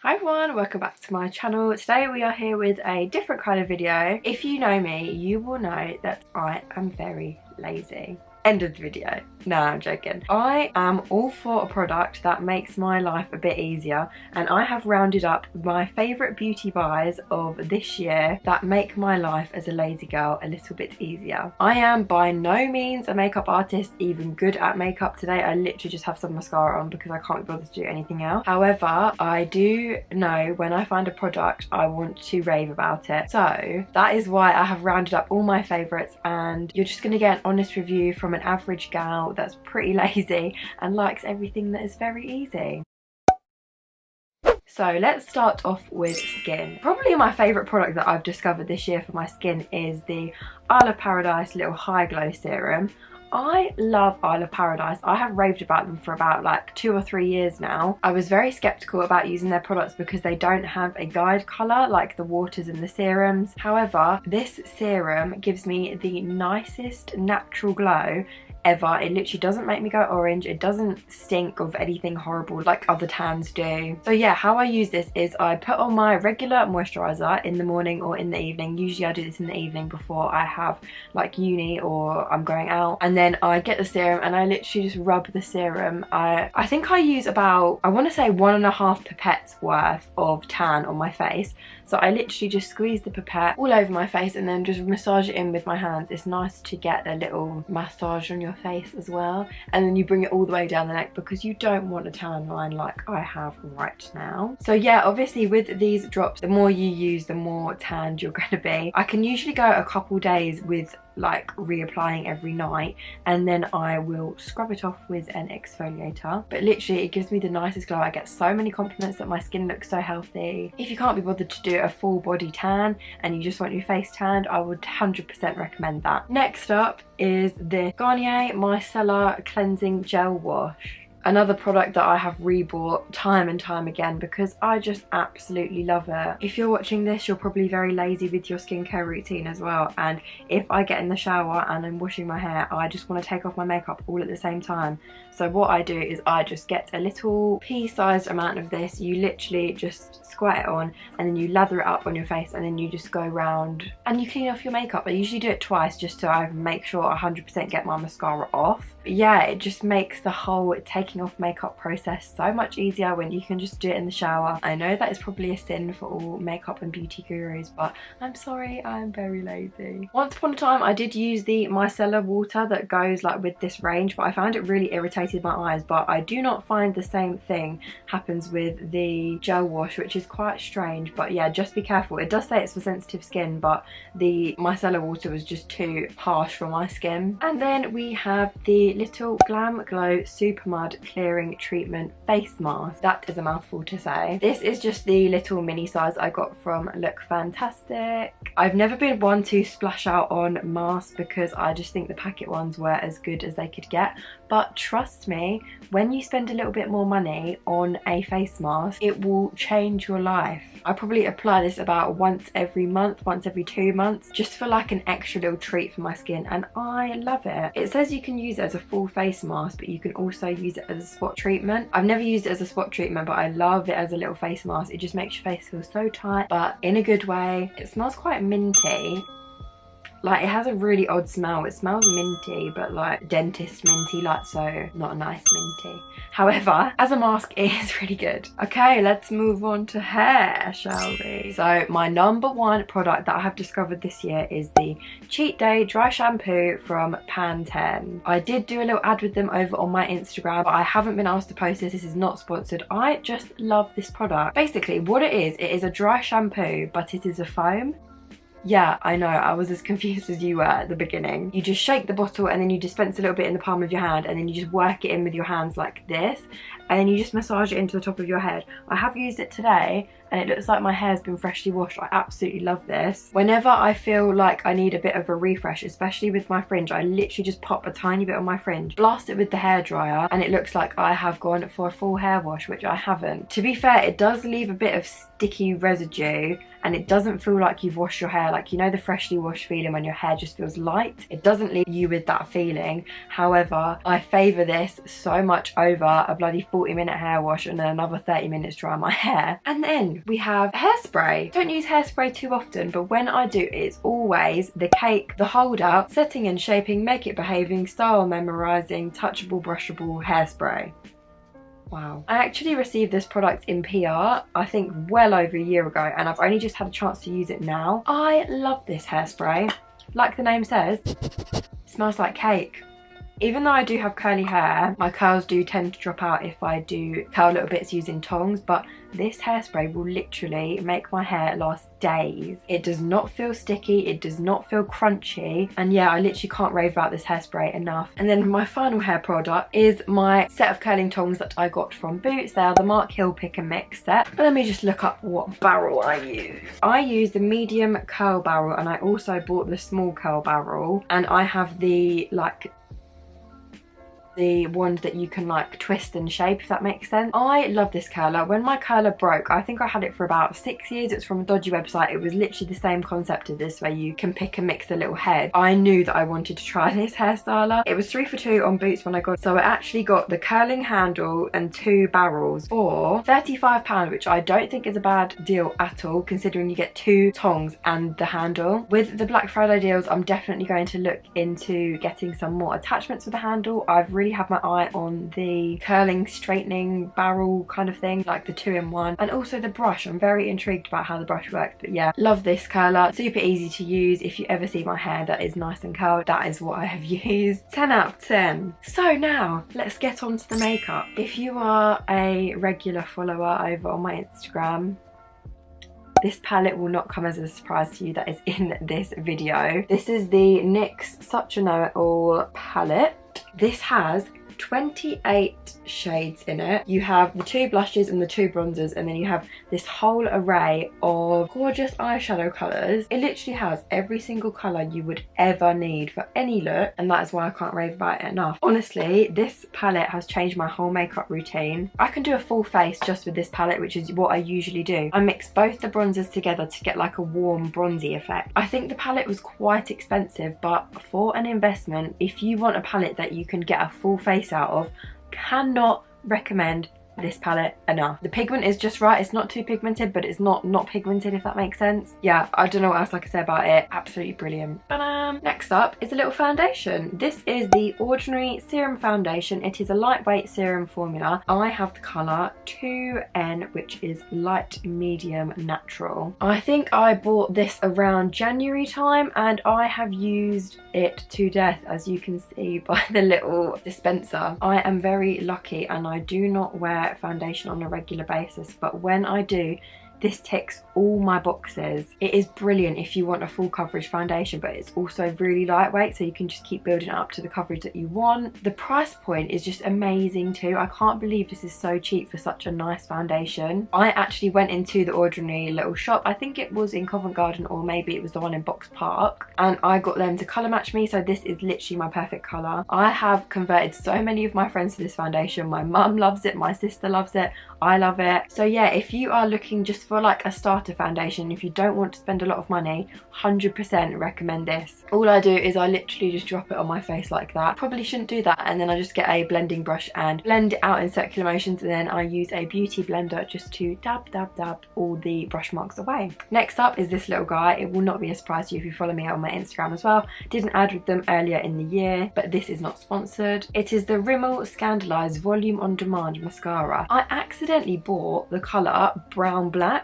Hi everyone, welcome back to my channel. Today we are here with a different kind of video. If you know me, you will know that I am very lazy. End of the video. No, I'm joking. I am all for a product that makes my life a bit easier, and I have rounded up my favourite beauty buys of this year that make my life as a lazy girl a little bit easier. I am by no means a makeup artist, even good at makeup today. I literally just have some mascara on because I can't be bothered to do anything else. However, I do know when I find a product I want to rave about it. So that is why I have rounded up all my favourites, and you're just going to get an honest review from an average gal that's pretty lazy and likes everything that is very easy. So let's start off with skin. Probably my favourite product that I've discovered this year for my skin is the Isle of Paradise Little High Glow Serum. I love Isle of Paradise. I have raved about them for about like 2 or 3 years now. I was very skeptical about using their products because they don't have a guide colour like the waters and the serums. However, this serum gives me the nicest natural glow ever. It literally doesn't make me go orange. It doesn't stink of anything horrible like other tans do. So yeah, how I use this is I put on my regular moisturiser in the morning or in the evening. Usually I do this in the evening before I have like uni or I'm going out, and then I get the serum and I literally just rub the serum. I think I use about, I want to say 1.5 pipettes worth of tan on my face. So I literally just squeeze the pipette all over my face and then just massage it in with my hands. It's nice to get a little massage on your face as well, and then you bring it all the way down the neck because you don't want a tan line like I have right now. So yeah, obviously with these drops, the more you use, the more tanned you're going to be. I can usually go a couple days with like reapplying every night, and then I will scrub it off with an exfoliator, but literally it gives me the nicest glow. I get so many compliments that my skin looks so healthy. If you can't be bothered to do a full body tan and you just want your face tanned, I would 100% recommend that. Next up is the Garnier Micellar Cleansing Gel Wash. Another product that I have rebought time and time again because I just absolutely love it. If you're watching this, you're probably very lazy with your skincare routine as well, and if I get in the shower and I'm washing my hair, I just want to take off my makeup all at the same time. So what I do is I just get a little pea-sized amount of this. You literally just squirt it on and then you lather it up on your face, and then you just go around and you clean off your makeup. I usually do it twice just so I make sure I 100% get my mascara off. But yeah, it just makes the whole taking off makeup process so much easier when you can just do it in the shower. I know that is probably a sin for all makeup and beauty gurus, but I'm sorry, I'm very lazy. Once upon a time I did use the micellar water that goes like with this range, but I found it really irritated my eyes. But I do not find the same thing happens with the gel wash, which is quite strange. But yeah, just be careful. It does say it's for sensitive skin, but the micellar water was just too harsh for my skin. And then we have the little Glam Glow Super Mud Clearing Treatment Face Mask. That is a mouthful to say. This is just the little mini size I got from Look Fantastic. I've never been one to splash out on masks because I just think the packet ones were as good as they could get. But trust me, when you spend a little bit more money on a face mask, it will change your life. I probably apply this about once every month, once every 2 months, just for like an extra little treat for my skin, and I love it. It says you can use it as a full face mask, but you can also use it as a spot treatment. I've never used it as a spot treatment, but I love it as a little face mask. It just makes your face feel so tight, but in a good way. It smells quite minty. Like, it has a really odd smell. It smells minty, but like dentist minty, like, so not a nice minty. However, as a mask, it is really good. Okay, let's move on to hair, shall we? So my #1 product that I have discovered this year is the Cheat Day Dry Shampoo from Pantene. I did do a little ad with them over on my Instagram, but I haven't been asked to post this. This is not sponsored. I just love this product. Basically, what it is a dry shampoo, but it is a foam. Yeah, I know, I was as confused as you were at the beginning. You just shake the bottle and then you dispense a little bit in the palm of your hand, and then you just work it in with your hands like this, and then you just massage it into the top of your head. I have used it today and it looks like my hair's been freshly washed. I absolutely love this. Whenever I feel like I need a bit of a refresh, especially with my fringe, I literally just pop a tiny bit on my fringe, blast it with the hairdryer, and it looks like I have gone for a full hair wash, which I haven't. To be fair, it does leave a bit of sticky residue, and it doesn't feel like you've washed your hair. Like, you know the freshly washed feeling when your hair just feels light? It doesn't leave you with that feeling. However, I favour this so much over a bloody 40-minute hair wash and then another 30 minutes dry my hair. And then we have hairspray. Don't use hairspray too often, but when I do, it's always the cake, the holder, setting and shaping, make it behaving, style memorizing, touchable, brushable hairspray. Wow. I actually received this product in PR, I think well over a year ago, and I've only just had a chance to use it now. I love this hairspray. Like the name says, it smells like cake. Even though I do have curly hair, my curls do tend to drop out if I do curl little bits using tongs, but this hairspray will literally make my hair last days. It does not feel sticky, it does not feel crunchy, and yeah, I literally can't rave about this hairspray enough. And then my final hair product is my set of curling tongs that I got from Boots. They are the Mark Hill Pick and Mix set. Let me just look up what barrel I use. I use the medium curl barrel, and I also bought the small curl barrel, and I have the one that you can like twist and shape, if that makes sense. I love this curler. When my curler broke, I think I had it for about 6 years. It's from a dodgy website. It was literally the same concept as this, where you can pick and mix the little head. I knew that I wanted to try this hairstyler. It was 3 for 2 on Boots when I got it. So I actually got the curling handle and 2 barrels for £35, which I don't think is a bad deal at all, considering you get 2 tongs and the handle. With the Black Friday deals, I'm definitely going to look into getting some more attachments for the handle. I've really have my eye on the curling straightening barrel kind of thing, like the 2-in-1, and also the brush. I'm very intrigued about how the brush works, but yeah, love this curler. Super easy to use. If you ever see my hair that is nice and curled, that is what I have used. 10 out of 10. So now let's get on to the makeup. If you are a regular follower over on my Instagram, this palette will not come as a surprise to you that is in this video. This is the NYX Such a Know-It-All palette. This has 28 shades in it. You have the 2 blushes and the 2 bronzers, and then you have this whole array of gorgeous eyeshadow colours. It literally has every single colour you would ever need for any look, and that is why I can't rave about it enough. Honestly, this palette has changed my whole makeup routine. I can do a full face just with this palette, which is what I usually do. I mix both the bronzers together to get like a warm bronzy effect. I think the palette was quite expensive, but for an investment, if you want a palette that you can get a full face out of, cannot recommend this palette enough. The pigment is just right. It's not too pigmented, but it's not pigmented, if that makes sense. Yeah, I don't know what else I can say about it. Absolutely brilliant. Next up is a little foundation. This is the Ordinary Serum Foundation. It is a lightweight serum formula. I have the colour 2N, which is light medium natural. I think I bought this around January time, and I have used it to death, as you can see by the little dispenser. I am very lucky, and I do not wear foundation on a regular basis, but when I do, this ticks all my boxes. It is brilliant if you want a full coverage foundation, but it's also really lightweight, so you can just keep building it up to the coverage that you want. The price point is just amazing too. I can't believe this is so cheap for such a nice foundation. I actually went into the Ordinary little shop. I think it was in Covent Garden, or maybe it was the one in Box Park, and I got them to colour match me, so this is literally my perfect colour. I have converted so many of my friends to this foundation. My mum loves it, my sister loves it, I love it. So yeah, if you are looking just for like a starter foundation, if you don't want to spend a lot of money, 100% recommend this. All I do is I literally just drop it on my face like that. Probably shouldn't do that, and then I just get a blending brush and blend it out in circular motions, and then I use a beauty blender just to dab all the brush marks away. Next up is this little guy. It will not be a surprise to you if you follow me on my Instagram as well. Did an ad with them earlier in the year, but this is not sponsored. It is the Rimmel Scandalise Volume on Demand mascara. I accidentally bought the colour Brown Black,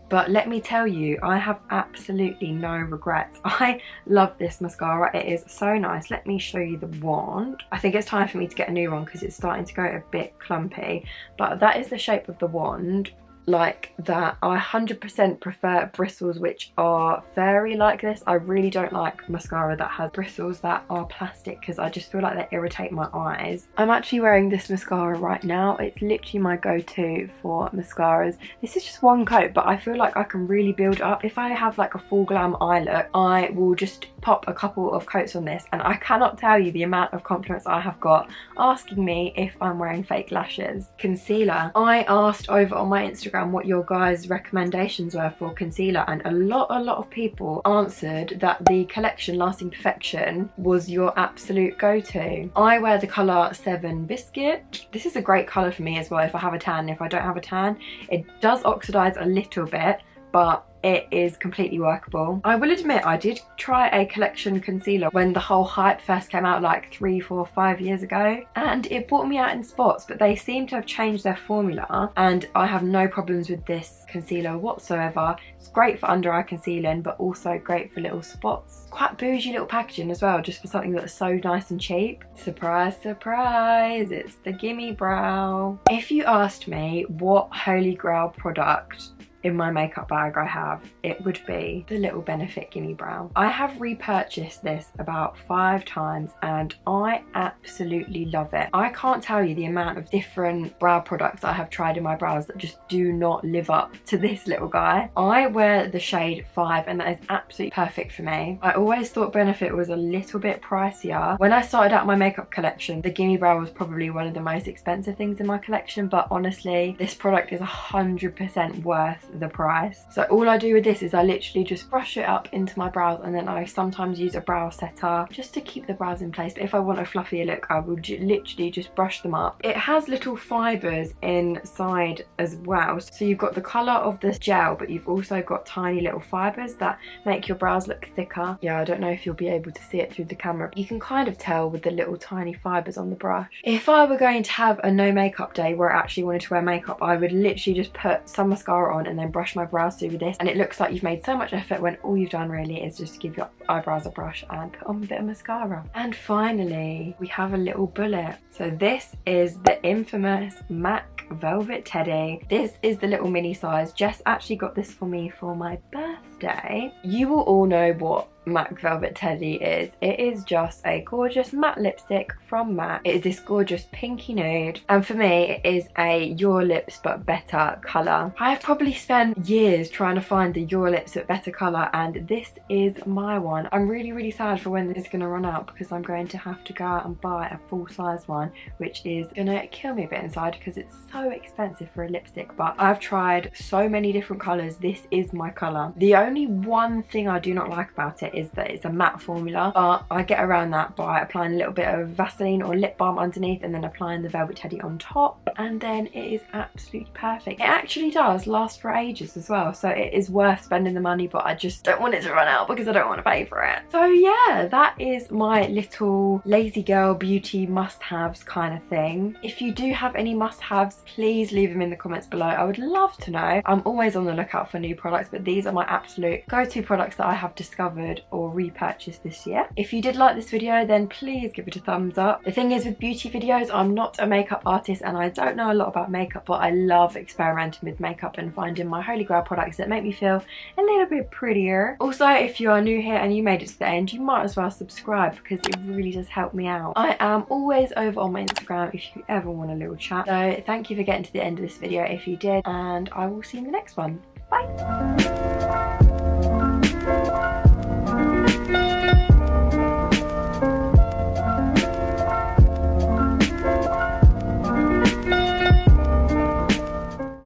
but let me tell you, I have absolutely no regrets. I love this mascara. It is so nice. Let me show you the wand. I think it's time for me to get a new one because it's starting to go a bit clumpy, but that is the shape of the wand. Like that. I 100% prefer bristles which are fairy like this. I really don't like mascara that has bristles that are plastic, because I just feel like they irritate my eyes. I'm actually wearing this mascara right now. It's literally my go-to for mascaras. This is just one coat, but I feel like I can really build up. If I have like a full glam eye look, I will just pop a couple of coats on this, and I cannot tell you the amount of compliments I have got asking me if I'm wearing fake lashes. Concealer. I asked over on my Instagram what your guys' recommendations were for concealer, and a lot of people answered that the Collection Lasting Perfection was your absolute go-to. I wear the colour 7 Biscuit. This is a great colour for me as well if I have a tan. If I don't have a tan, it does oxidise a little bit, but it is completely workable. I will admit I did try a Collection concealer when the whole hype first came out like 3, 4, 5 years ago, and it brought me out in spots, but they seem to have changed their formula and I have no problems with this concealer whatsoever. It's great for under eye concealing, but also great for little spots. Quite bougie little packaging as well, just for something that's so nice and cheap. Surprise, surprise, it's the Gimme Brow. If you asked me what holy grail product in my makeup bag I have, it would be the Little Benefit Gimme Brow. I have repurchased this about 5 times and I absolutely love it. I can't tell you the amount of different brow products I have tried in my brows that just do not live up to this little guy. I wear the shade 5 and that is absolutely perfect for me. I always thought Benefit was a little bit pricier. When I started out my makeup collection, the Gimme Brow was probably one of the most expensive things in my collection, but honestly, this product is 100% worth the price. So all I do with this is I literally just brush it up into my brows, and then I sometimes use a brow setter just to keep the brows in place. But if I want a fluffier look, I will literally just brush them up. It has little fibres inside as well, so you've got the colour of this gel, but you've also got tiny little fibres that make your brows look thicker. Yeah, I don't know if you'll be able to see it through the camera, but you can kind of tell with the little tiny fibres on the brush. If I were going to have a no makeup day where I actually wanted to wear makeup, I would literally just put some mascara on and then brush my brows through with this, and it looks like you've made so much effort when all you've done really is just give your eyebrows a brush and put on a bit of mascara. And finally, we have a little bullet. So this is the infamous MAC Velvet Teddy. This is the little mini size. Jess actually got this for me for my birthday. You will all know what MAC Velvet Teddy is. It is just a gorgeous matte lipstick from MAC. It is this gorgeous pinky nude, and for me it is a Your Lips But Better colour. I have probably spent years trying to find the Your Lips But Better colour, and this is my one. I'm really sad for when this is going to run out, because I'm going to have to go out and buy a full size one, which is going to kill me a bit inside because it's so expensive for a lipstick. But I've tried so many different colours. This is my colour. The only one thing I do not like about it is that it's a matte formula, but I get around that by applying a little bit of Vaseline or lip balm underneath and then applying the Velvet Teddy on top, and then it is absolutely perfect. It actually does last for ages as well, so it is worth spending the money, but I just don't want it to run out because I don't want to pay for it. So yeah, that is my little lazy girl beauty must-haves kind of thing. If you do have any must-haves, please leave them in the comments below. I would love to know. I'm always on the lookout for new products, but these are my absolute go-to products that I have discovered or repurchased this year. If you did like this video, then please give it a thumbs up. The thing is, with beauty videos, I'm not a makeup artist and I don't know a lot about makeup, but I love experimenting with makeup and finding my holy grail products that make me feel a little bit prettier. Also, if you are new here and you made it to the end, you might as well subscribe because it really does help me out. I am always over on my Instagram if you ever want a little chat. So thank you for getting to the end of this video if you did, and I will see you in the next one. Bye!